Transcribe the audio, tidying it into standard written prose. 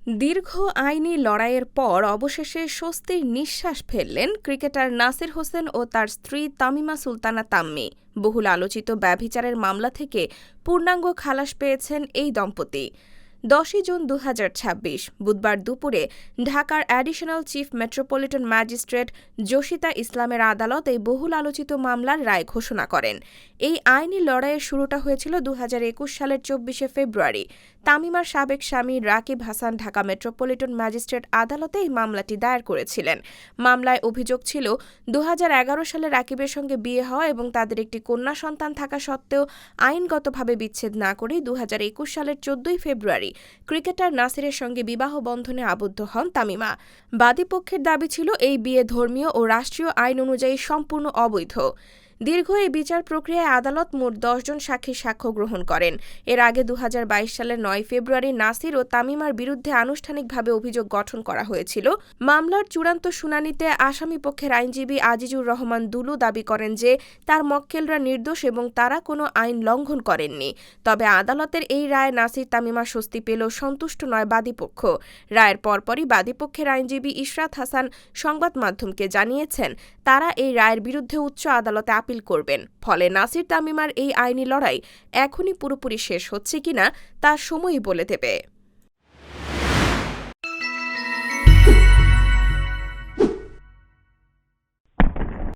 দীর্ঘ আইনি লড়াইয়ের পর অবশেষে স্বস্তির নিঃশ্বাস ফেললেন ক্রিকেটার নাসির হোসেন ও তার স্ত্রী তামিমা সুলতানা তাম্মি। বহুল আলোচিত ব্যভিচারের মামলা থেকে পূর্ণাঙ্গ খালাস পেয়েছেন এই দম্পতি। 10 জুন 2026 বুধবার দুপুরে ঢাকার অ্যাডিশনাল চিফ মেট্রোপলিটন ম্যাজিস্ট্রেট জসিতা ইসলামের আদালত এই বহুল আলোচিত মামলার রায় ঘোষণা করেন। এই আইনি লড়াইয়ের শুরুটা হয়েছিল 2021 সালের 24 ফেব্রুয়ারি। তামিমার সাবেক স্বামী রাকিব হাসান ঢাকা মেট্রোপলিটন ম্যাজিস্ট্রেট আদালতে এই মামলাটি দায়ের করেছিলেন। মামলায় অভিযোগ ছিল 2011 সালে রাকিবের সঙ্গে বিয়ে হওয়া এবং তাদের একটি কন্যা সন্তান থাকা সত্ত্বেও আইনগতভাবে বিচ্ছেদ না করে 2021 সালের 14 ফেব্রুয়ারি ক্রিকেটার নাসিরের সঙ্গে বিবাহ বন্ধনে আবদ্ধ হন তামিমা। বাদীপক্ষের দাবি ছিল এই বিয়ে ধর্মীয় ও রাষ্ট্রীয় আইন অনুযায়ী সম্পূর্ণ অবৈধ। দীর্ঘ এই বিচার প্রক্রিয়ায় আদালত মোট 10 জন সাক্ষীর সাক্ষ্য গ্রহণ করেন। এর আগে 2022 সালের 9 ফেব্রুয়ারি নাসির ও তামিমার বিরুদ্ধে আনুষ্ঠানিকভাবে অভিযোগ গঠন করা হয়েছিল। মামলার চূড়ান্ত শুনানিতে আসামিপক্ষের আইনজীবী আজিজুর রহমান দুলু দাবি করেন যে তার মক্কেলরা নির্দোষ এবং তারা কোনো আইন লঙ্ঘন করেননি। তবে আদালতের এই রায়ে নাসির তামিমা স্বস্তি পেলেও সন্তুষ্ট নয় বাদীপক্ষ। রায়ের পরপরই বাদীপক্ষের আইনজীবী ইশরাত হাসান সংবাদ মাধ্যমকে জানিয়েছেন তারা এই রায়ের বিরুদ্ধে উচ্চ আদালতে আপিল করবেন। ফলে নাসির তামিমার এই আইনি লড়াই এখনই পুরোপুরি শেষ হচ্ছে কিনা তা সময়ই বলে দেবে।